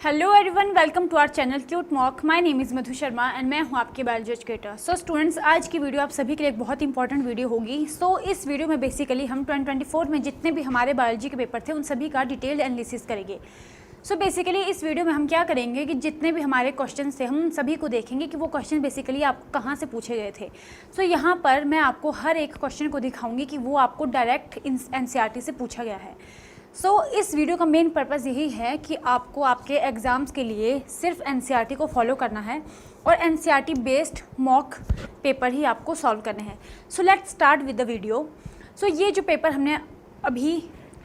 Hello everyone, welcome to our channel cute mock. My name is Madhu Sharma and मैं हूं आपकी biology educator. So students, आज की video आप सभी के लिए एक बहुत इंपॉर्टेंट वीडियो होगी। सो इस वीडियो में बेसिकली हम 2024 में जितने भी हमारे बायोलॉजी के पेपर थे उन सभी का डिटेल्ड एनालिसिस करेंगे। सो बेसिकली इस वीडियो में हम क्या करेंगे कि जितने भी हमारे क्वेश्चन थे हम सभी को देखेंगे कि वो क्वेश्चन बेसिकली आपको कहाँ से पूछे गए थे। सो यहाँ पर मैं आपको हर एक क्वेश्चन को दिखाऊंगी कि वो आपको डायरेक्ट एनसीईआरटी से पूछा गया है। इस वीडियो का मेन पर्पज़ यही है कि आपको आपके एग्ज़ाम्स के लिए सिर्फ एनसीईआरटी को फॉलो करना है और एनसीईआरटी बेस्ड मॉक पेपर ही आपको सॉल्व करने हैं। So let's start with the video. ये जो पेपर हमने अभी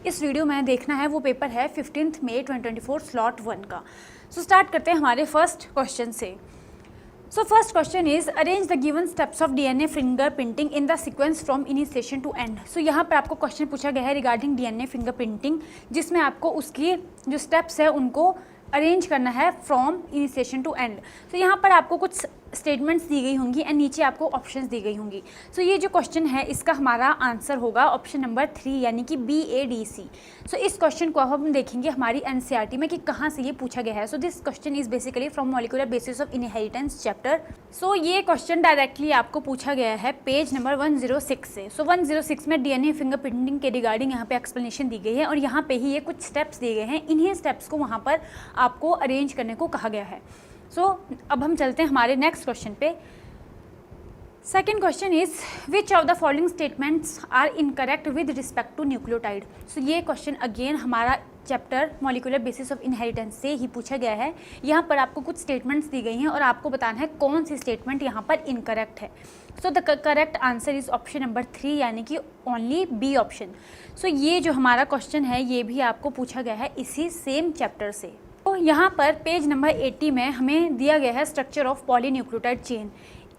इस वीडियो में देखना है वो पेपर है 15 मई 2024 स्लॉट 1 का। स्टार्ट करते हैं हमारे फर्स्ट क्वेश्चन से। First question is arrange the given steps of DNA fingerprinting in the sequence from initiation to end. यहाँ पर आपको क्वेश्चन पूछा गया है रिगार्डिंग डीएनए फिंगरप्रिंटिंग, जिसमें आपको उसकी जो स्टेप्स है उनको अरेंज करना है फ्रॉम इनिशिएशन टू एंड। यहाँ पर आपको कुछ स्टेटमेंट्स दी गई होंगी एंड नीचे आपको ऑप्शंस दी गई होंगी। ये जो क्वेश्चन है इसका हमारा आंसर होगा ऑप्शन नंबर 3 यानी कि BADC। इस क्वेश्चन को अब हम देखेंगे हमारी एनसीईआरटी में कि कहाँ से ये पूछा गया है। This question is basically from molecular basis of inheritance chapter. ये क्वेश्चन डायरेक्टली आपको पूछा गया है पेज नंबर 106 से। 106 में डीएनए फिंगरप्रिंटिंग के रिगार्डिंग यहाँ पे एक्सप्लेनेशन दी गई है और यहाँ पे ही ये कुछ स्टेप्स दिए गए हैं। इन्हीं स्टेप्स को वहाँ पर आपको अरेंज करने को कहा गया है। अब हम चलते हैं हमारे नेक्स्ट क्वेश्चन पे। Second question is which of the following statements are incorrect with respect to nucleotide. ये क्वेश्चन अगेन हमारा chapter molecular basis of inheritance से ही पूछा गया है। यहाँ पर आपको कुछ स्टेटमेंट्स दी गई हैं और आपको बताना है कौन सी स्टेटमेंट यहाँ पर इनकरेक्ट है। The correct answer is option number 3 यानी कि ओनली बी ऑप्शन। ये जो हमारा क्वेश्चन है ये भी आपको पूछा गया है इसी सेम चैप्टर से। यहाँ पर पेज नंबर 80 में हमें दिया गया है स्ट्रक्चर ऑफ पॉलीन्यूक्लियोटाइड चेन।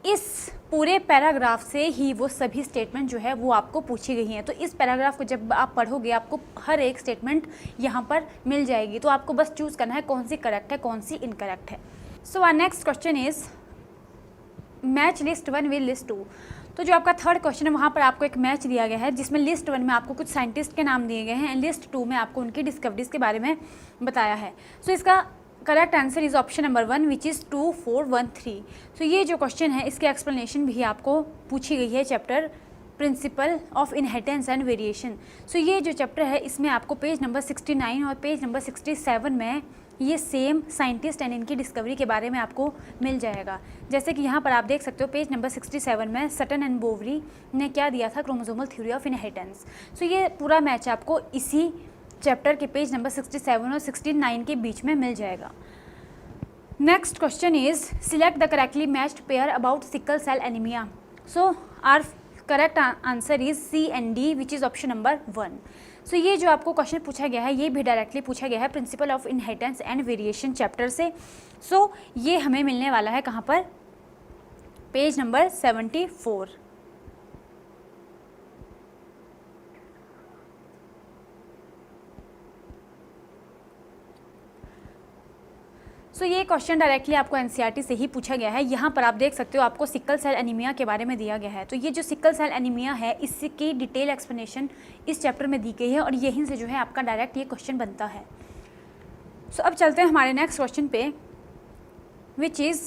इस पूरे पैराग्राफ से ही वो सभी स्टेटमेंट जो है वो आपको पूछी गई हैं। इस पैराग्राफ को जब आप पढ़ोगे आपको हर एक स्टेटमेंट यहाँ पर मिल जाएगी। आपको बस चूज़ करना है कौन सी करेक्ट है कौन सी इनकरेक्ट है। Our next question is match list 1 with list 2। जो आपका थर्ड क्वेश्चन है वहाँ पर आपको एक मैच दिया गया है जिसमें लिस्ट 1 में आपको कुछ साइंटिस्ट के नाम दिए गए हैं एंड लिस्ट 2 में आपको उनकी डिस्कवरीज के बारे में बताया है। इसका correct answer is option number 1 which is 2 4 1 3। ये जो क्वेश्चन है इसकी एक्सप्लेनेशन भी आपको पूछी गई है chapter principle of inheritance and variation. ये जो चैप्टर है इसमें आपको पेज नंबर 69 और पेज नंबर 67 में ये सेम साइंटिस्ट एंड इनकी डिस्कवरी के बारे में आपको मिल जाएगा। जैसे कि यहाँ पर आप देख सकते हो पेज नंबर 67 में सटन एंड बोवरी ने क्या दिया था, क्रोमोसोमल थ्योरी ऑफ इनहेरिटेंस। ये पूरा मैच आपको इसी चैप्टर के पेज नंबर 67 और 69 के बीच में मिल जाएगा। Next question is select the correctly matched pair about sickle cell anaemia. Our correct answer is C and D which is option number 1। ये जो आपको क्वेश्चन पूछा गया है ये भी डायरेक्टली पूछा गया है principle of inheritance and variation chapter से। ये हमें मिलने वाला है कहाँ पर, पेज नंबर 74। ये क्वेश्चन डायरेक्टली आपको एनसीईआरटी से ही पूछा गया है। यहाँ पर आप देख सकते हो आपको सिकल सेल एनीमिया के बारे में दिया गया है। ये जो सिकल सेल एनीमिया है इसकी डिटेल एक्सप्लेनेशन इस चैप्टर में दी गई है और यहीं से जो है आपका डायरेक्ट ये क्वेश्चन बनता है। अब चलते हैं हमारे नेक्स्ट क्वेश्चन पे which is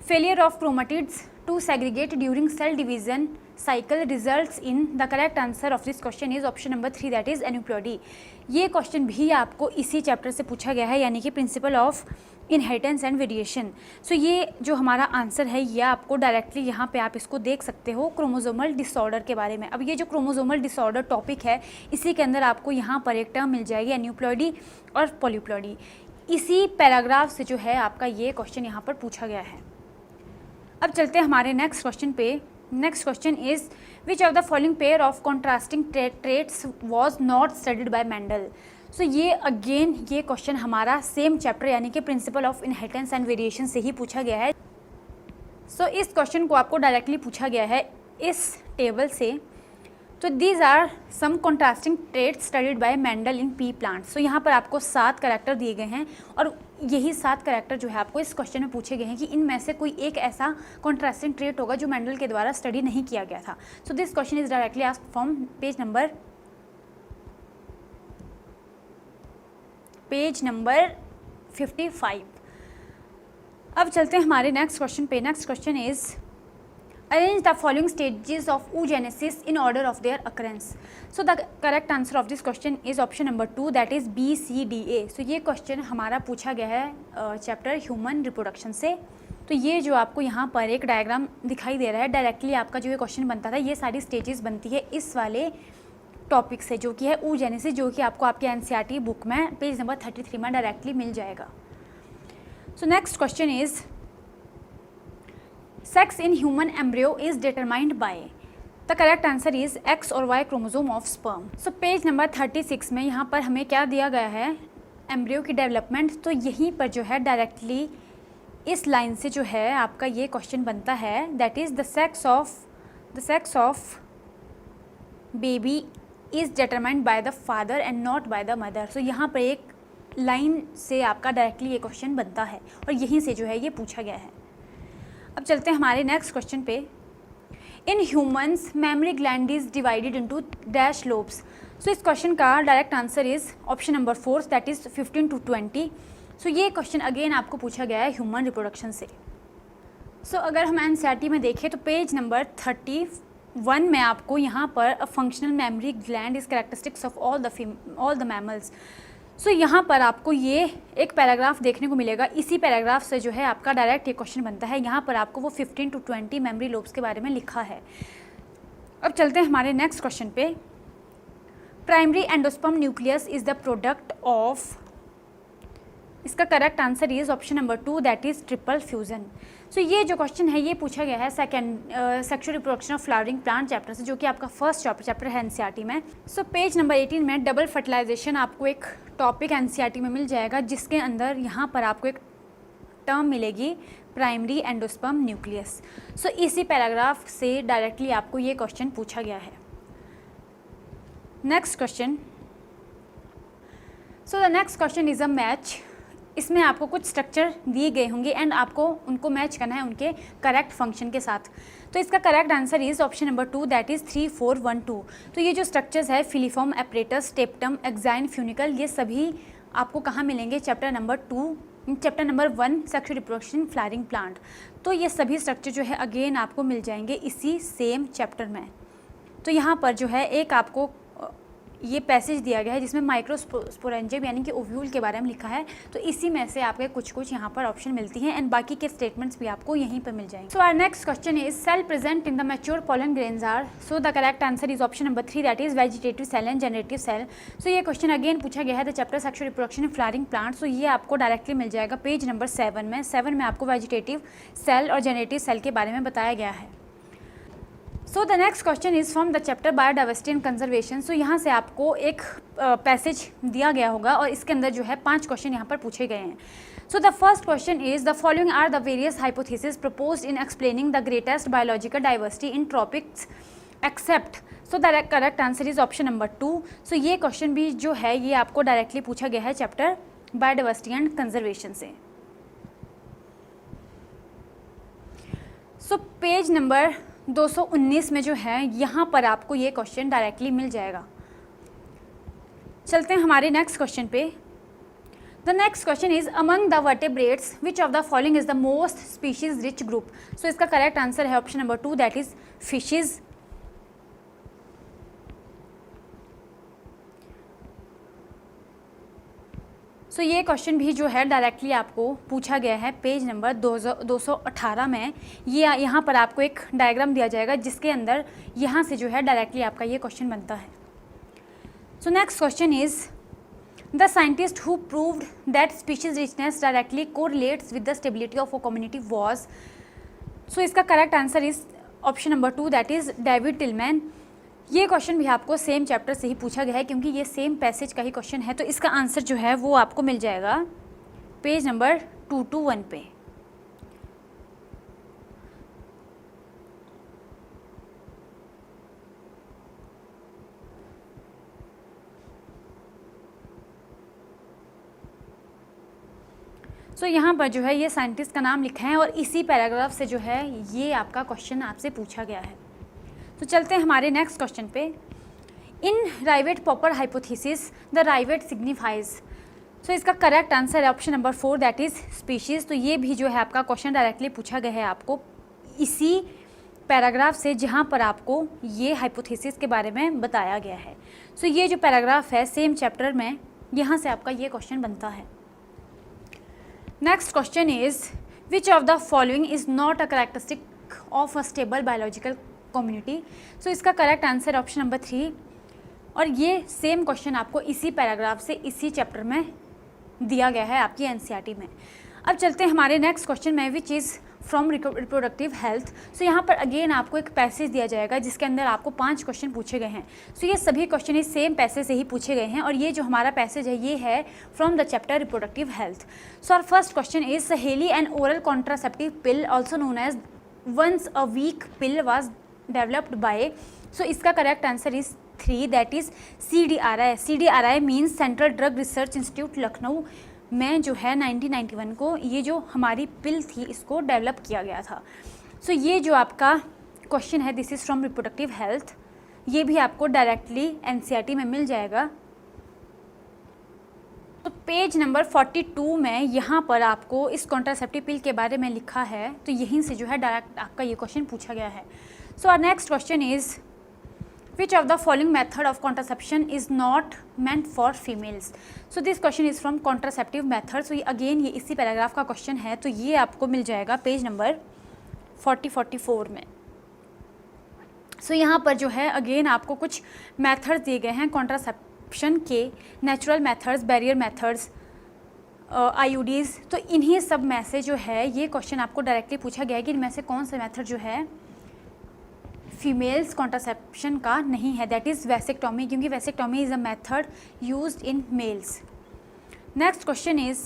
failure of chromatids to segregate during cell division cycle results in. The correct answer of this question is option number 3 that is aneuploidy. ये क्वेश्चन भी आपको इसी चैप्टर से पूछा गया है यानी कि principle of inheritance and variation. ये जो हमारा आंसर है ये आपको डायरेक्टली यहाँ पे आप इसको देख सकते हो क्रोमोसोमल डिसऑर्डर के बारे में। अब ये जो क्रोमोसोमल डिसऑर्डर टॉपिक है इसी के अंदर आपको यहाँ पर एक टर्म मिल जाएगी एन्यूप्लॉयडी और पॉलीप्लॉयडी। इसी पैराग्राफ से जो है आपका ये क्वेश्चन यहाँ पर पूछा गया है। अब चलते हैं हमारे नेक्स्ट क्वेश्चन पे। Next question is which of the following pair of contrasting traits was not studied by Mendel. ये अगेन ये क्वेश्चन हमारा सेम चैप्टर यानी कि principle of inheritance and variation से ही पूछा गया है। इस क्वेश्चन को आपको डायरेक्टली पूछा गया है इस टेबल से। These are some contrasting traits studied by Mendel in pea plants. यहाँ पर आपको 7 करैक्टर दिए गए हैं और यही 7 करैक्टर जो है आपको इस क्वेश्चन में पूछे गए हैं कि इनमें से कोई एक ऐसा कॉन्ट्रास्टिंग ट्रेट होगा जो मेंडल के द्वारा स्टडी नहीं किया गया था। This question is directly asked from page number 55। अब चलते हैं हमारे नेक्स्ट क्वेश्चन पे। Next question is arrange the following stages of oogenesis in order of their occurrence. So the correct answer of this question is option number 2, that is B, C, D, A. So ये question हमारा पूछा गया है chapter human reproduction से। तो ये जो आपको यहाँ पर एक डायग्राम दिखाई दे रहा है, डायरेक्टली आपका जो ये क्वेश्चन बनता था, ये सारी स्टेजेस बनती है इस वाले टॉपिक से, जो कि है oogenesis, जो कि आपको आपके NCERT बुक में पेज नंबर 33 में डायरेक्टली मिल जाएगा। सो next question is sex in human embryo is determined by. The correct answer is X और Y chromosome of sperm. So page number 36 में यहाँ पर हमें क्या दिया गया है, एम्ब्रियो की डेवलपमेंट। तो यहीं पर जो है डायरेक्टली इस लाइन से जो है आपका ये क्वेश्चन बनता है, that is the sex of baby is determined by the father and not by the mother. So यहाँ पर एक लाइन से आपका डायरेक्टली ये क्वेश्चन बनता है और यहीं से जो है ये पूछा गया है। अब चलते हैं हमारे नेक्स्ट क्वेश्चन पे। In humans memory gland is divided into dash lobes. So इस क्वेश्चन का direct answer is option number 4, that is 15 to 20। So ये क्वेश्चन अगेन आपको पूछा गया है ह्यूमन रिप्रोडक्शन से। सो अगर हम NCERT में देखें तो पेज नंबर 31 में आपको यहाँ पर a functional memory gland is characteristics of all the mammals. So यहाँ पर आपको ये एक पैराग्राफ देखने को मिलेगा। इसी पैराग्राफ से जो है आपका डायरेक्ट ये क्वेश्चन बनता है। यहाँ पर आपको वो 15 to 20 मेमोरी लोब्स के बारे में लिखा है। अब चलते हैं हमारे नेक्स्ट क्वेश्चन पे। Primary endosperm nucleus is the product of, इसका correct answer is option number 2, that is triple fusion. So ये जो क्वेश्चन है ये पूछा गया है sexual reproduction of flowering plant chapter से, जो कि आपका फर्स्ट चैप्टर है NCERT में। सो पेज नंबर 18 में डबल फर्टिलाइजेशन आपको एक टॉपिक NCERT में मिल जाएगा, जिसके अंदर यहाँ पर आपको एक टर्म मिलेगी प्राइमरी एंडोस्पर्म न्यूक्लियस। सो इसी पैराग्राफ से डायरेक्टली आपको ये क्वेश्चन पूछा गया है। Next question, so the next question is a match. इसमें आपको कुछ स्ट्रक्चर दिए गए होंगे एंड आपको उनको मैच करना है उनके करेक्ट फंक्शन के साथ। तो इसका correct answer is option number 2, that is 3, 4, 1, 2। तो ये जो स्ट्रक्चर्स है फिलीफॉर्म, एपरेटस, टेप्टम, एक्साइन, फ्यूनिकल, ये सभी आपको कहाँ मिलेंगे, chapter number 1 sexual reproduction flowering plant. तो ये सभी स्ट्रक्चर जो है अगेन आपको मिल जाएंगे इसी सेम चैप्टर में। तो यहाँ पर जो है एक आपको ये पैसेज दिया गया है जिसमें माइक्रोस्पोरेंजियम यानी कि ओव्यूल के बारे में लिखा है। तो इसी में से आपके कुछ यहाँ पर ऑप्शन मिलती हैं एंड बाकी के स्टेटमेंट्स भी आपको यहीं पर मिल जाएंगे। So our next question is cell present in the mature pollen grains are. So the correct answer is option number 3, that is vegetative cell and generative cell. So ये क्वेश्चन अगेन पूछा गया है the chapter sexual reproduction in flowering plant. So ये आपको directly मिल जाएगा page number 7 में। 7 में आपको वेजिटेटिव सेल और जनरेटिव सेल के बारे में बताया गया है। So the next question is from the chapter biodiversity and conservation. So यहाँ से आपको एक पैसेज दिया गया होगा और इसके अंदर जो है 5 क्वेश्चन यहाँ पर पूछे गए हैं। So the first question is the following are the various hypothesis proposed in explaining the greatest biological diversity in tropics except. So the correct answer is option number 2। So ये क्वेश्चन भी जो है ये आपको डायरेक्टली पूछा गया है chapter biodiversity and conservation से। सो पेज नंबर 219 में जो है यहाँ पर आपको ये क्वेश्चन डायरेक्टली मिल जाएगा। चलते हैं हमारे नेक्स्ट क्वेश्चन पे। The next question is among the vertebrates which of the following is the most species rich group. So इसका करेक्ट आंसर है option number 2, that is fishes. So ये क्वेश्चन भी जो है डायरेक्टली आपको पूछा गया है पेज नंबर 218 में। ये यहाँ पर आपको एक डायग्राम दिया जाएगा जिसके अंदर यहाँ से जो है डायरेक्टली आपका ये क्वेश्चन बनता है। So next question is the scientist who proved that species richness directly correlates with the stability of a community was. So इसका correct answer is option number 2, that is David Tilman. ये question भी आपको same chapter से ही पूछा गया है क्योंकि ये सेम पैसेज का ही क्वेश्चन है। तो इसका आंसर जो है वो आपको मिल जाएगा पेज नंबर 221 पे। सो यहाँ पर जो है ये साइंटिस्ट का नाम लिखा है और इसी पैराग्राफ से जो है ये आपका क्वेश्चन आपसे पूछा गया है। तो चलते हैं हमारे नेक्स्ट क्वेश्चन पे। इन राइवेट पॉपर हाइपोथेसिस द राइवेट सिग्निफाइज। सो इसका करेक्ट आंसर है option number 4 that is species. तो ये भी जो है आपका क्वेश्चन डायरेक्टली पूछा गया है आपको इसी पैराग्राफ से जहाँ पर आपको ये हाइपोथेसिस के बारे में बताया गया है। सो ये जो पैराग्राफ है सेम चैप्टर में, यहाँ से आपका ये क्वेश्चन बनता है। Next question is which of the following is not a characteristic of a stable biological community. So इसका करेक्ट आंसर ऑप्शन नंबर 3, और ये सेम क्वेश्चन आपको इसी पैराग्राफ से इसी चैप्टर में दिया गया है आपकी एनसीईआरटी में। अब चलते हैं हमारे नेक्स्ट क्वेश्चन में which is from reproductive health. So यहाँ पर अगेन आपको एक पैसेज दिया जाएगा जिसके अंदर आपको 5 क्वेश्चन पूछे गए हैं। सो ये सभी क्वेश्चन इस सेम पैसेज से ही पूछे गए हैं, और ये जो हमारा पैसेज है ये है from the chapter reproductive health. So our first question is Saheli an oral contraceptive pill also known as once a week pill was developed by. So इसका correct answer is 3 that is CDRI। CDRI means central drug research institute Lucknow में जो है 1991 को ये जो हमारी पिल थी इसको डेवलप किया गया था। सो ये जो आपका क्वेश्चन है this is from reproductive health, ये भी आपको डायरेक्टली एनसीईआरटी में मिल जाएगा। तो पेज नंबर 42 में यहाँ पर आपको इस कॉन्ट्रासेप्टिव पिल के बारे में लिखा है, तो यहीं से जो है डायरेक्ट आपका ये क्वेश्चन पूछा गया है। So our next question is Which of the following method of contraception is not meant for females? So this question is from contraceptive method. So again ये इसी पैराग्राफ का क्वेश्चन है, तो ये आपको मिल जाएगा पेज नंबर 44 में। सो यहाँ पर जो है अगेन आपको कुछ मेथड्स दिए गए हैं कॉन्ट्रासेप्शन के, natural methods, barrier methods, IUDs। तो इन्हीं सब में से जो है ये क्वेश्चन आपको डायरेक्टली पूछा गया है कि इनमें से कौन सा मेथड जो है फीमेल्स कॉन्ट्रासेप्शन का नहीं है, दैट इज़ वैसेक्टोमी, क्योंकि vasectomy is a method used in males. Next question is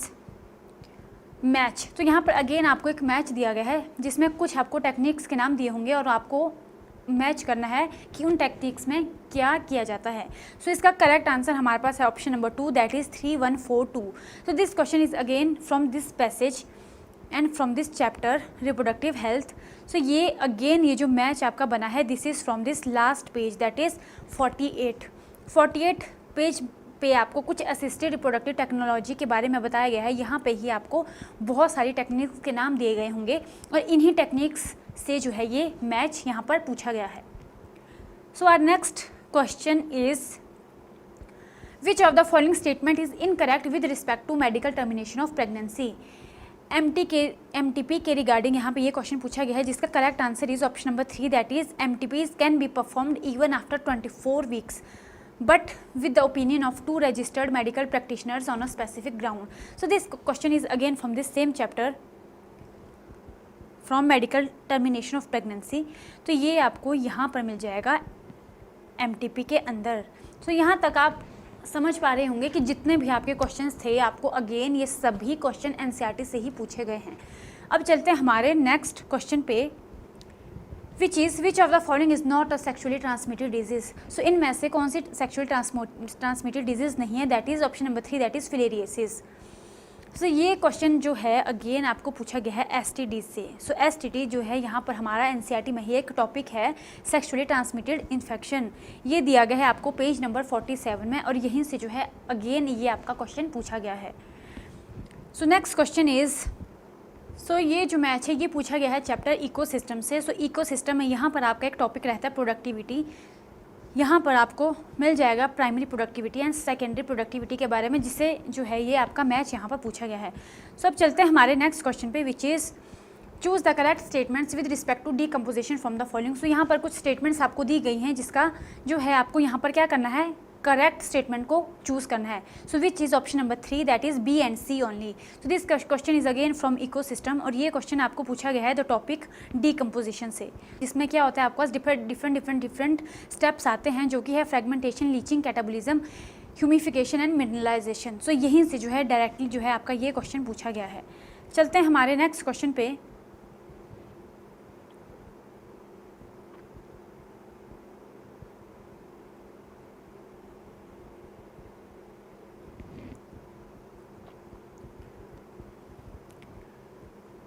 match. तो यहाँ पर अगेन आपको एक मैच दिया गया है जिसमें कुछ आपको टेक्निक्स के नाम दिए होंगे और आपको मैच करना है कि उन टेक्निक्स में क्या किया जाता है। सो इसका करेक्ट आंसर हमारे पास है option number 2 that is 3142। So this question is again from this passage and from this chapter reproductive health. So ये अगेन ये जो मैच आपका बना है this is from this last page that is 48 page पे आपको कुछ असिस्टेड रिप्रोडक्टिव टेक्नोलॉजी के बारे में बताया गया है। यहाँ पे ही आपको बहुत सारी टेक्निक्स के नाम दिए गए होंगे और इन्हीं टेक्निक्स से जो है ये मैच यहाँ पर पूछा गया है। So our next question is which of the following statement is incorrect with respect to medical termination of pregnancy. MTP के रिगार्डिंग यहाँ पे ये क्वेश्चन पूछा गया है जिसका correct answer is option number 3 that is MTPs can be performed even after 24 weeks but with the opinion of 2 registered medical practitioners on a specific ground. So this question is again from this same chapter from medical termination of pregnancy. तो ये आपको यहाँ पर मिल जाएगा MTP के अंदर। तो यहाँ तक आप समझ पा रहे होंगे कि जितने भी आपके क्वेश्चंस थे आपको अगेन ये सभी क्वेश्चन एनसीईआरटी से ही पूछे गए हैं। अब चलते हैं हमारे नेक्स्ट क्वेश्चन पे which of the following is not a sexually transmitted disease. So इनमें से कौन सी सेक्सुअली ट्रांसमिटेड डिजीज़ नहीं है, that is option number 3 that is filariasis. So ये क्वेश्चन जो है अगेन आपको पूछा गया है STD से। सो STD जो है यहाँ पर हमारा एनसीईआरटी में ही एक टॉपिक है सेक्सुअली ट्रांसमिटेड इन्फेक्शन। ये दिया गया है आपको पेज नंबर 47 में और यहीं से जो है अगेन ये आपका क्वेश्चन पूछा गया है। सो नेक्स्ट क्वेश्चन इज़ ये जो मैच है ये पूछा गया है चैप्टर इकोसिस्टम से। इकोसिस्टम में यहाँ पर आपका एक टॉपिक रहता है प्रोडक्टिविटी। यहाँ पर आपको मिल जाएगा primary productivity and secondary productivity के बारे में, जिससे जो है ये आपका मैच यहाँ पर पूछा गया है। अब चलते हैं हमारे नेक्स्ट क्वेश्चन पे which is choose the correct statements with respect to decomposition from the following. So यहाँ पर कुछ स्टेटमेंट्स आपको दी गई हैं जिसका जो है आपको यहाँ पर क्या करना है, करेक्ट स्टेटमेंट को चूज़ करना है। So which is option number 3 that is B and C only. So this question is again from ecosystem और ये क्वेश्चन आपको पूछा गया है द टॉपिक डीकम्पोजिशन से। इसमें क्या होता है आपके पास डिफरेंट स्टेप्स आते हैं जो कि है fragmentation, leaching, catabolism, humification and mineralization. So यहीं से जो है डायरेक्टली जो है आपका ये क्वेश्चन पूछा गया है। चलते हैं हमारे नेक्स्ट क्वेश्चन पे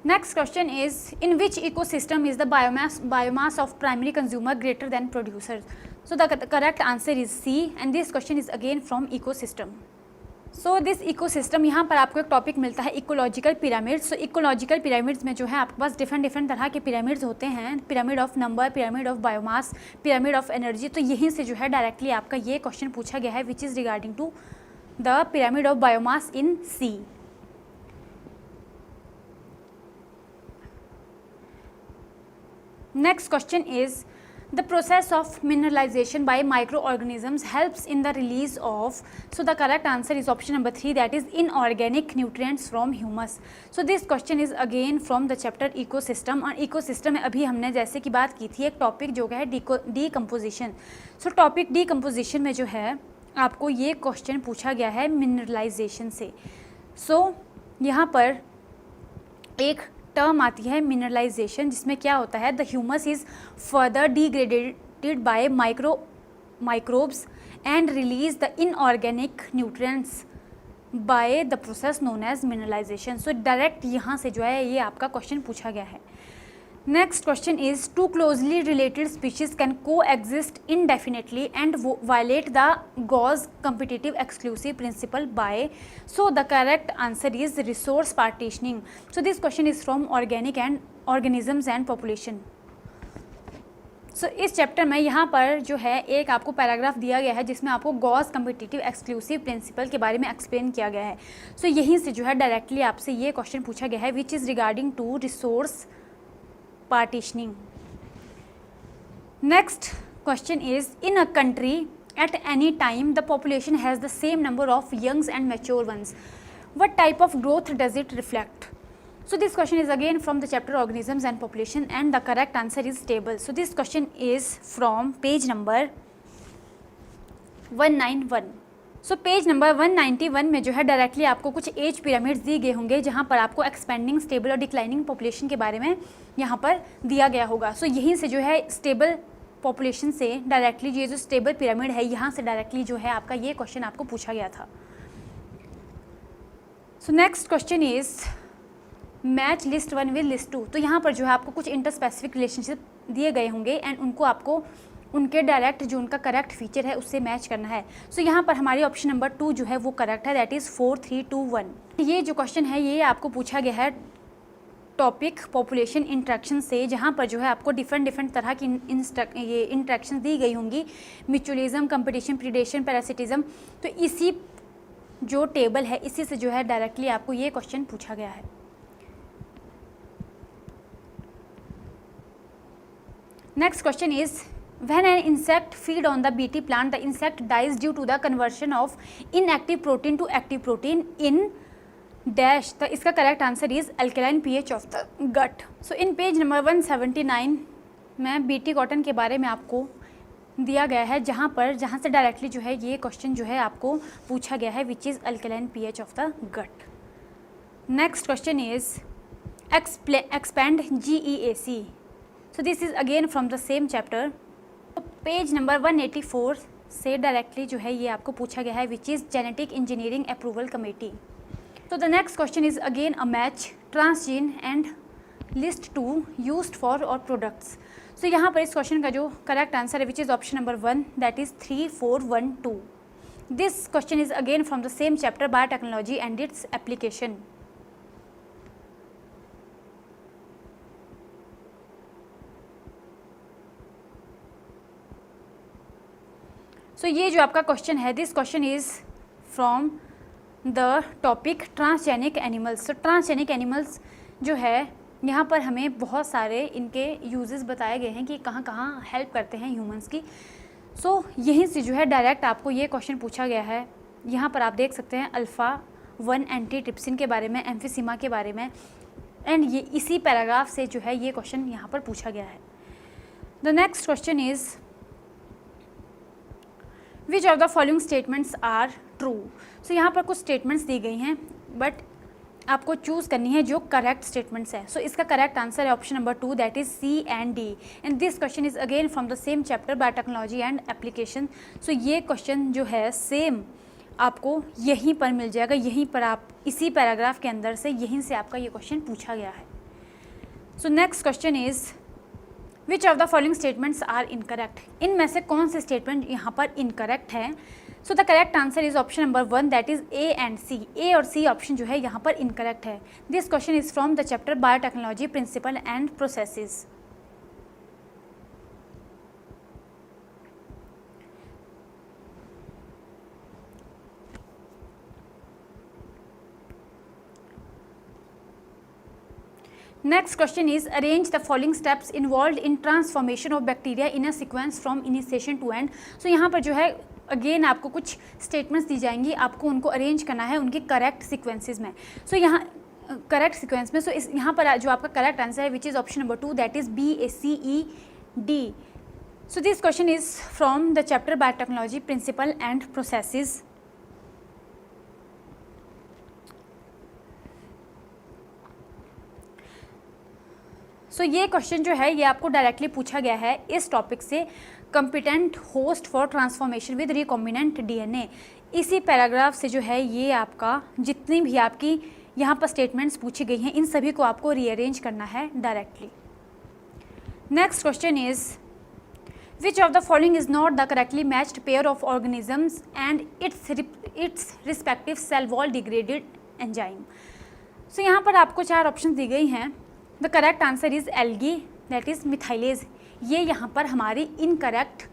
Next question is in which ecosystem is the biomass of primary consumer greater than producers? So the correct answer is C and this question is again from ecosystem. So this ecosystem, यहाँ पर आपको एक topic मिलता है ecological pyramids. सो ecological pyramids में जो है आपके पास डिफरेंट तरह के पिरामिड्स होते हैं, pyramid of number, pyramid of biomass, pyramid of energy. तो यहीं से जो है डायरेक्टली आपका ये क्वेश्चन पूछा गया है which is regarding to the pyramid of biomass in sea. Next question is the process of mineralization by microorganisms helps in the release of, so the correct answer is option number 3, that is inorganic nutrients from humus. So this question is again from the chapter ecosystem, और ecosystem में अभी हमने जैसे कि बात की थी एक टॉपिक जो है decomposition. So टॉपिक decomposition में जो है आपको ये क्वेश्चन पूछा गया है मिनरलाइजेशन से। सो यहाँ पर एक टर्म आती है मिनरलाइजेशन, जिसमें क्या होता है, the humus is further degraded by microbes and release the inorganic nutrients by the process known as mineralisation. So direct यहाँ से जो है ये आपका क्वेश्चन पूछा गया है। Next question is two closely related species can coexist indefinitely and violate the Gause competitive exclusive principle by, so the correct answer is resource partitioning. So this question is from organic and organisms and population. So इस chapter में यहाँ पर जो है एक आपको paragraph दिया गया है जिसमें आपको गॉस कम्पिटिटिव एक्सक्लूसिव प्रिंसिपल के बारे में एक्सप्लेन किया गया है। सो यहीं से जो है डायरेक्टली आपसे ये क्वेश्चन पूछा गया है which is regarding to resource partitioning. Next question is in a country at any time the population has the same number of youngs and mature ones, what type of growth does it reflect? So this question is again from the chapter organisms and population and the correct answer is stable. So this question is from page number 191. So page number 191 में जो है directly आपको कुछ as pyramids दिए गए होंगे जहाँ पर आपको एक्सपेंडिंग, स्टेबल और डिक्लाइनिंग पॉपुलेशन के बारे में यहाँ पर दिया गया होगा। सो यहीं से जो है स्टेबल पॉपुलेशन से डायरेक्टली ये जो स्टेबल पिरामिड है यहाँ से डायरेक्टली जो है आपका ये क्वेश्चन आपको पूछा गया था। सो next question is match list 1 with list 2। तो यहाँ पर जो है आपको कुछ इंटरस्पेसिफिक रिलेशनशिप दिए गए होंगे एंड उनको आपको उनके डायरेक्ट जो उनका करेक्ट फीचर है उससे मैच करना है। सो यहाँ पर हमारी ऑप्शन नंबर 2 जो है वो करेक्ट है, दैट इज़ 4 3 2 1। ये जो क्वेश्चन है ये आपको पूछा गया है टॉपिक पॉपुलेशन इंट्रैक्शन से, जहाँ पर जो है आपको डिफरेंट तरह की ये इंट्रैक्शन दी गई होंगी, म्यूचुअलिज्म, कंपटीशन, प्रीडेशन, पैरासिटिज्म। तो इसी जो टेबल है इसी से जो है डायरेक्टली आपको ये क्वेश्चन पूछा गया है। Next question is when an insect feed on the bt plant the insect dies due to the conversion of inactive protein to active protein in dash। तो इसका correct answer is alkaline pH of the gut. So in page number 179 में BT cotton के बारे में आपको दिया गया है जहाँ से डायरेक्टली जो है ये क्वेश्चन जो है आपको पूछा गया है which is alkaline pH of the gut. Next question is expand GEAC। So this is again from the same chapter. Page number 184 से डायरेक्टली जो है ये आपको पूछा गया है which is genetic engineering approval committee. तो the next question is again a match transgene and list 2 used for और प्रोडक्ट्स। सो यहाँ पर इस क्वेश्चन का जो करेक्ट आंसर है which is option number 1, that is 3 4 1 2। This question is again from the same chapter biotechnology and its application. So ये जो आपका क्वेश्चन है this question is from the topic transgenic animals. तो transgenic animals जो है यहाँ पर हमें बहुत सारे इनके यूजेस बताए गए हैं कि कहाँ कहाँ हेल्प करते हैं ह्यूमंस की। सो यहीं से जो है डायरेक्ट आपको ये क्वेश्चन पूछा गया है। यहाँ पर आप देख सकते हैं अल्फ़ा-1 एंटीट्रिप्सिन के बारे में, एम्फिसीमा के बारे में, एंड ये इसी पैराग्राफ से जो है ये क्वेश्चन यहाँ पर पूछा गया है। The next question is which of the following statements are true. So यहाँ पर कुछ स्टेटमेंट्स दी गई हैं बट आपको चूज़ करनी है जो करेक्ट स्टेटमेंट्स है। सो इसका करेक्ट आंसर है option number 2, that is C and D। And this question is again from the same chapter biotechnology and application. So ये क्वेश्चन जो है सेम आपको यहीं पर मिल जाएगा, यहीं पर आप इसी पैराग्राफ के अंदर से यहीं से आपका ये क्वेश्चन पूछा गया है। So next question is which of the following statements are incorrect. इनमें से कौन से स्टेटमेंट यहाँ पर इनकरेक्ट हैं। So the correct answer is option number 1 that is A and C. A और सी ऑप्शन जो है यहाँ पर इनकरेक्ट है। This question is from the chapter biotechnology principle and processes. Next question is arrange the following steps involved in transformation of bacteria in a sequence from initiation to end। So यहाँ पर जो है again आपको कुछ statements दी जाएंगी, आपको उनको arrange करना है उनके करेक्ट सीक्वेंसेस में। सो यहाँ करेक्ट सीक्वेंस में सो इस यहाँ पर जो आपका करेक्ट आंसर है which is option number 2 that is BACED। So this question is from the chapter biotechnology principle and processes. So ये क्वेश्चन जो है ये आपको डायरेक्टली पूछा गया है इस टॉपिक से, competent host for transformation with recombinant DNA। इसी पैराग्राफ से जो है ये आपका जितनी भी आपकी यहाँ पर स्टेटमेंट्स पूछी गई हैं इन सभी को आपको रीअरेंज करना है directly. Next question is which of the following is not the correctly matched pair of organisms and its respective cell wall degraded enzyme. So यहाँ पर आपको 4 ऑप्शन दी गई हैं। The correct answer is algae that is methylase. ये यहाँ पर हमारी इनकरेक्ट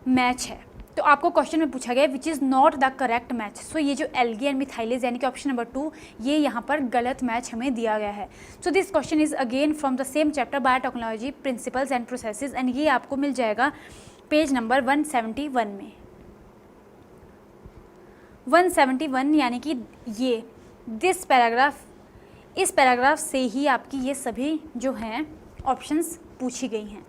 मैच है। तो आपको क्वेश्चन में पूछा गया which is not the correct match. So ये जो एल्गी एंड मिथाइलेज यानी कि ऑप्शन नंबर 2 ये यहाँ पर गलत मैच हमें दिया गया है। सो this question is again from the same chapter biotechnology principles and processes and ये आपको मिल जाएगा पेज नंबर 171 में। 171 यानी कि ये दिस पैराग्राफ, इस पैराग्राफ से ही आपकी ये सभी जो हैं ऑप्शंस पूछी गई हैं।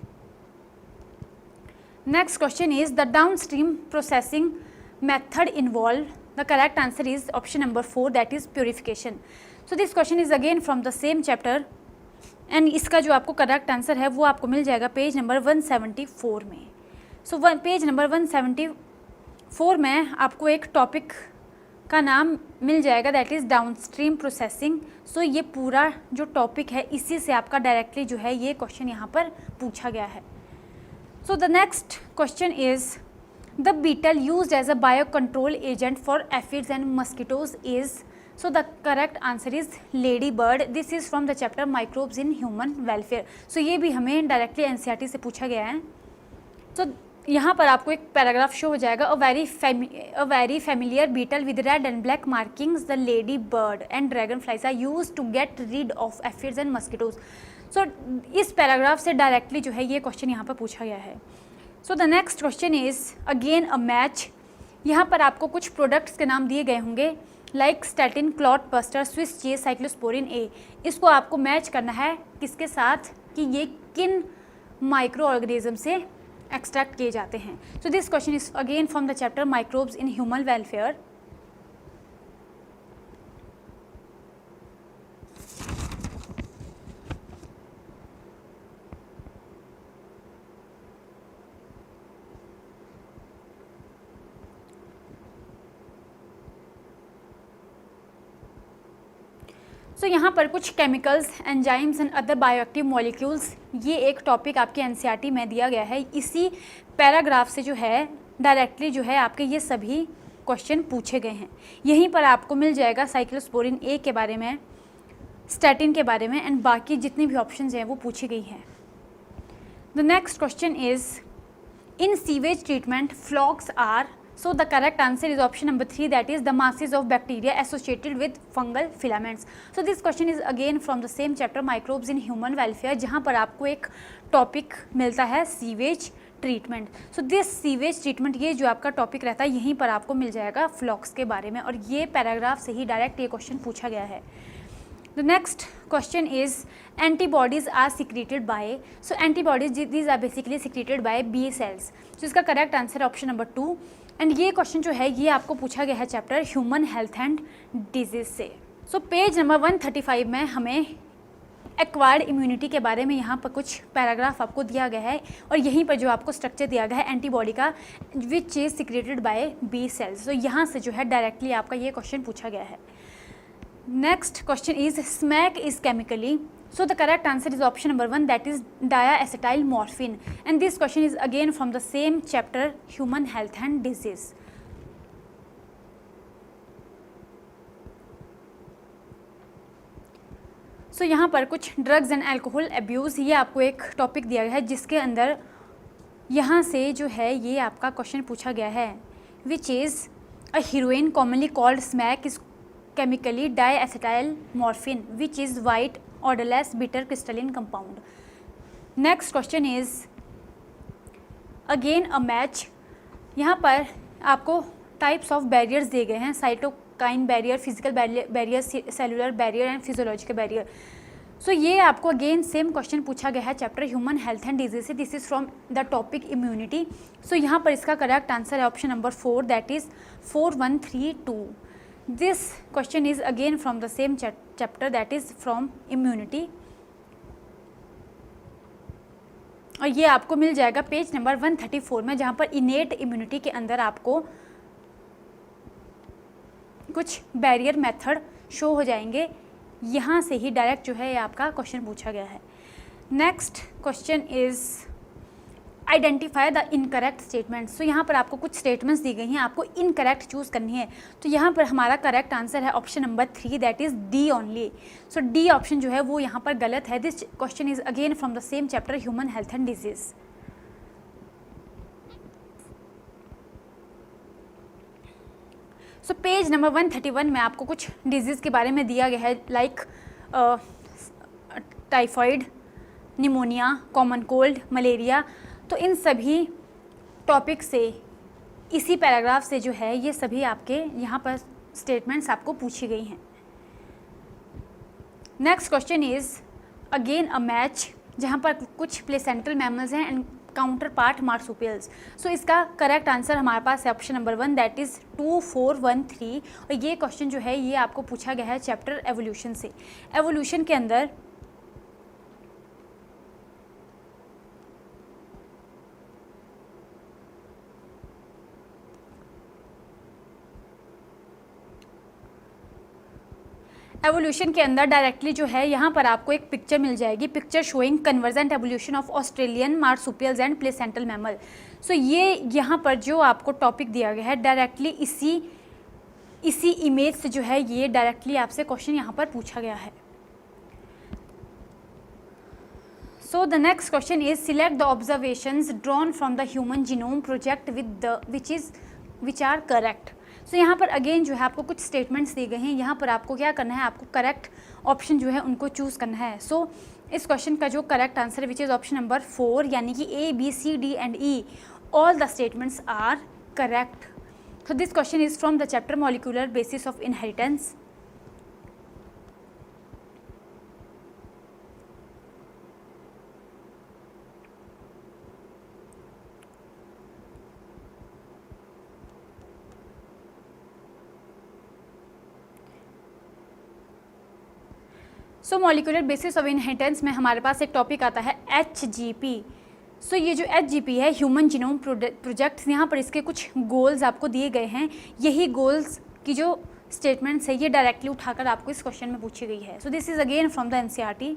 Next question is the downstream processing method involve. The correct answer is option number 4 that is purification. So this question is again from the same chapter and इसका जो आपको करेक्ट आंसर है वो आपको मिल जाएगा पेज नंबर 174 में। So page number 174 में आपको एक टॉपिक का नाम मिल जाएगा दैट इज़ डाउनस्ट्रीम प्रोसेसिंग। सो ये पूरा जो टॉपिक है इसी से आपका डायरेक्टली जो है ये क्वेश्चन यहाँ पर पूछा गया है। So the next question is the beetle used as a bio control agent for aphids and mosquitoes is. So the correct answer is ladybird. This is from the chapter microbes in human welfare. So ये भी हमें directly NCERT से पूछा गया है। सो यहाँ पर आपको एक पैराग्राफ शो हो जाएगा a very familiar beetle with red and black markings the ladybird and dragonflies are use to get rid of aphids and mosquitoes. So इस पैराग्राफ से डायरेक्टली जो है ये क्वेश्चन यहाँ पर पूछा गया है। So the next question is again a match. यहाँ पर आपको कुछ प्रोडक्ट्स के नाम दिए गए होंगे like statin, clot buster, Swiss cheese, cyclosporin A. इसको आपको मैच करना है किसके साथ कि ये किन माइक्रो ऑर्गेनिज्म से एक्सट्रैक्ट किए जाते हैं। So this question is again from the chapter microbes in human welfare. So यहाँ पर कुछ chemicals, enzymes and other bioactive molecules ये एक टॉपिक आपके NCERT में दिया गया है। इसी पैराग्राफ से जो है डायरेक्टली जो है आपके ये सभी क्वेश्चन पूछे गए हैं। यहीं पर आपको मिल जाएगा साइक्लोस्पोरिन ए के बारे में, स्टैटिन के बारे में एंड बाकी जितनी भी ऑप्शंस हैं वो पूछी गई हैं। The next question is in sewage treatment flocs are. So the correct answer is option number 3 that is the masses of bacteria associated with fungal filaments. So this question is again from the same chapter microbes in human welfare जहाँ पर आपको एक topic मिलता है sewage treatment. So this sewage treatment ये जो आपका topic रहता है यहीं पर आपको मिल जाएगा फ्लॉक्स के बारे में और ये पैराग्राफ से ही डायरेक्ट ये क्वेश्चन पूछा गया है। The next question is antibodies are secreted by. So antibodies these are basically secreted by B cells. So इसका correct answer है option number 2 एंड ये क्वेश्चन जो है ये आपको पूछा गया है chapter human health and disease से। सो पेज नंबर 135 में हमें एक्वायर्ड इम्यूनिटी के बारे में यहाँ पर कुछ पैराग्राफ आपको दिया गया है और यहीं पर जो आपको स्ट्रक्चर दिया गया है एंटीबॉडी का which is secreted by B cells. तो यहाँ से जो है डायरेक्टली आपका ये क्वेश्चन पूछा गया है। Next question is smack is chemically. So the correct answer is option number 1 that is diacetyl morphine and this question is again from the same chapter human health and disease. सो यहाँ पर कुछ drugs and alcohol abuse, ये आपको एक topic दिया गया है जिसके अंदर यहाँ से जो है ये आपका क्वेश्चन पूछा गया है, which is a heroin commonly called smack is chemically diacetylmorphine which is white odourless bitter crystalline compound. Next question is again a match. यहाँ पर आपको टाइप्स ऑफ बैरियर्स दिए गए हैं, cytokine barrier, physical barrier, cellular barrier and physiological barrier. So ये आपको again same question पूछा गया है chapter human health and disease से। This is from the topic immunity. So यहाँ पर इसका करेक्ट आंसर है option number 4, that is 4132। This question is again from the same chapter, that is from immunity, और ये आपको मिल जाएगा पेज नंबर 134 में, जहाँ पर इनेट इम्यूनिटी के अंदर आपको कुछ बैरियर मेथड शो हो जाएंगे। यहाँ से ही डायरेक्ट जो है ये आपका क्वेश्चन पूछा गया है। Next question is identify the incorrect statements. तो यहाँ पर आपको कुछ स्टेटमेंट्स दी गई हैं, आपको इनकरेक्ट चूज़ करनी है। तो यहाँ पर हमारा करेक्ट आंसर है option number 3, that is D only. So D option जो है वो यहाँ पर गलत है। This question is again from the same chapter human health and disease. So page number 131 में आपको कुछ डिजीज़ के बारे में दिया गया है, like typhoid, pneumonia, common cold, malaria. तो इन सभी टॉपिक से, इसी पैराग्राफ से जो है ये सभी आपके यहाँ पर स्टेटमेंट्स आपको पूछी गई हैं। Next question is again a match, जहाँ पर कुछ प्लेसेंटल मैमल्स हैं एंड काउंटर पार्ट मार्सुपियल्स। सो इसका करेक्ट आंसर हमारे पास है ऑप्शन नंबर 1, दैट इज़ 2413। और ये क्वेश्चन जो है ये आपको पूछा गया है चैप्टर एवोल्यूशन से। एवोल्यूशन के अंदर डायरेक्टली जो है यहाँ पर आपको एक पिक्चर मिल जाएगी, picture showing convergent evolution of Australian marsupials and placental mammal. So ये यहाँ पर जो आपको टॉपिक दिया गया है डायरेक्टली इसी इमेज से जो है ये डायरेक्टली आपसे क्वेश्चन यहाँ पर पूछा गया है। So the next question is select the observations drawn from the human genome project which are correct. So यहाँ पर अगेन जो है आपको कुछ स्टेटमेंट्स दिए गए हैं, यहाँ पर आपको क्या करना है, आपको करेक्ट ऑप्शन जो है उनको चूज़ करना है। सो इस क्वेश्चन का जो करेक्ट आंसर है विच इज़ ऑप्शन नंबर 4, यानी कि A, B, C, D and E all the statements are correct. So this question is from the chapter molecular basis of inheritance. So molecular basis of inheritance में हमारे पास एक topic आता है HGP। सो ये जो HGP है ह्यूमन जीनोम प्रोजेक्ट, यहाँ पर इसके कुछ गोल्स आपको दिए गए हैं। यही गोल्स की जो स्टेटमेंट्स है ये डायरेक्टली उठाकर आपको इस क्वेश्चन में पूछी गई है। सो this is again from the NCERT।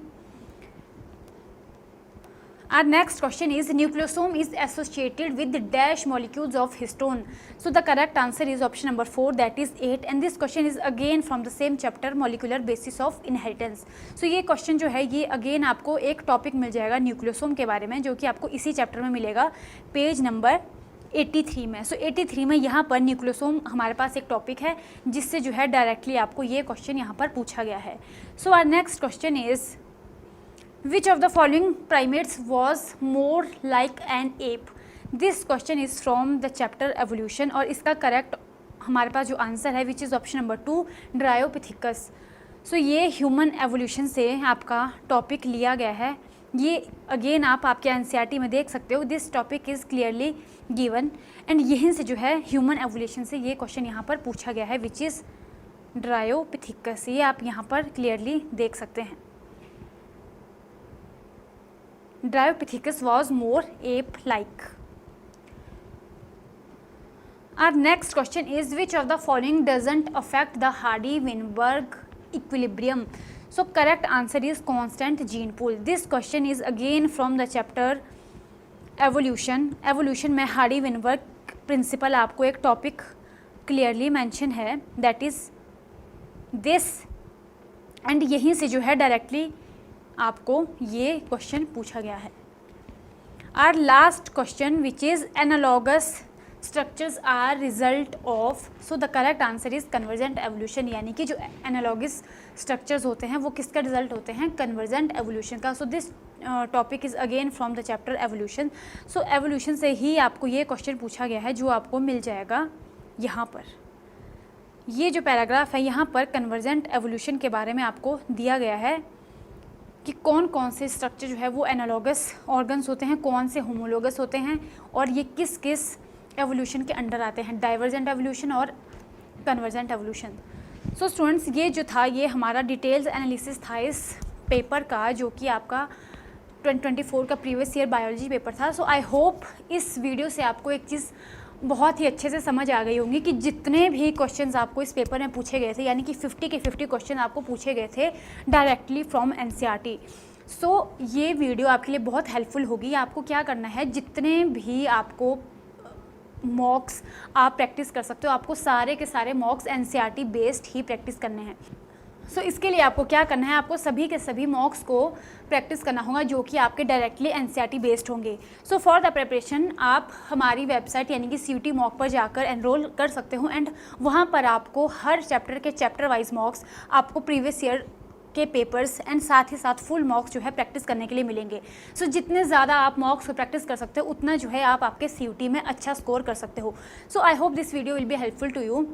Our next question is nucleosome is associated with the dash molecules of histone. So the correct answer is option number 4, that is 8, and this question is again from the same chapter molecular basis of inheritance. So ये question जो है ये again आपको एक topic मिल जाएगा nucleosome के बारे में, जो कि आपको इसी चैप्टर में मिलेगा पेज नंबर 83 में। सो 83 में यहाँ पर न्यूक्लियोसोम हमारे पास एक टॉपिक है जिससे जो है डायरेक्टली आपको ये क्वेश्चन यहाँ पर पूछा गया है। So our next question is Which of the following primates was more like an ape? This question is from the chapter evolution और इसका करेक्ट हमारे पास जो आंसर है which is option number 2, dryopithecus. So ये ह्यूमन एवोल्यूशन से आपका topic लिया गया है। ये अगेन आप आपके NCERT में देख सकते हो, this topic is clearly given and यहीं से जो है ह्यूमन एवोल्यूशन से ये क्वेश्चन यहाँ पर पूछा गया है विच इज़ ड्रायोपिथिकस। ये आप यहाँ पर क्लियरली देख सकते हैं। Dryopithecus was more ape-like. Our next question is which of the following doesn't affect the Hardy-Weinberg equilibrium? So correct answer is constant gene pool. This question is again from the chapter evolution. Evolution में Hardy-Weinberg principle आपको एक topic clearly mention है, that is this and यहीं से जो है directly आपको ये क्वेश्चन पूछा गया है। Our last question which is analogous structures are result of, so the correct answer is convergent evolution, यानी कि जो एनालॉगस स्ट्रक्चर्स होते हैं वो किसका रिजल्ट होते हैं, कन्वर्जेंट एवोल्यूशन का। So this topic is again from the chapter evolution. So evolution से ही आपको ये क्वेश्चन पूछा गया है जो आपको मिल जाएगा यहाँ पर। ये जो पैराग्राफ है यहाँ पर कन्वर्जेंट एवोल्यूशन के बारे में आपको दिया गया है कि कौन कौन से स्ट्रक्चर जो है वो एनालॉगस ऑर्गन्स होते हैं, कौन से होमोलोगस होते हैं, और ये किस किस एवोल्यूशन के अंडर आते हैं, डाइवर्जेंट एवोल्यूशन और कन्वर्जेंट एवोल्यूशन। सो स्टूडेंट्स, ये जो था ये हमारा डिटेल्स एनालिसिस था इस पेपर का, जो कि आपका 2024 का प्रीवियस ईयर बायोलॉजी पेपर था। सो आई होप इस वीडियो से आपको एक चीज़ बहुत ही अच्छे से समझ आ गई होंगी कि जितने भी क्वेश्चंस आपको इस पेपर में पूछे गए थे, यानी कि 50 के 50 क्वेश्चन आपको पूछे गए थे डायरेक्टली फ्रॉम एनसीईआरटी। सो ये वीडियो आपके लिए बहुत हेल्पफुल होगी। आपको क्या करना है, जितने भी आपको मॉक्स आप प्रैक्टिस कर सकते हो, आपको सारे के सारे मॉक्स एनसीईआरटी बेस्ड ही प्रैक्टिस करने हैं। सो इसके लिए आपको क्या करना है, आपको सभी के सभी मॉक्स को प्रैक्टिस करना होगा जो कि आपके डायरेक्टली एनसीईआरटी बेस्ड होंगे। सो फॉर द प्रिपरेशन आप हमारी वेबसाइट यानी कि सीयूटी मॉक पर जाकर एनरोल कर सकते हो, एंड वहाँ पर आपको हर चैप्टर के चैप्टर वाइज मॉक्स, आपको प्रीवियस ईयर के पेपर्स एंड साथ ही साथ फुल मॉक्स जो है प्रैक्टिस करने के लिए मिलेंगे। सो जितने ज़्यादा आप मॉक्स को प्रैक्टिस कर सकते हो उतना जो है आप आपके सीयूटी में अच्छा स्कोर कर सकते हो। So I hope this video will be helpful to you.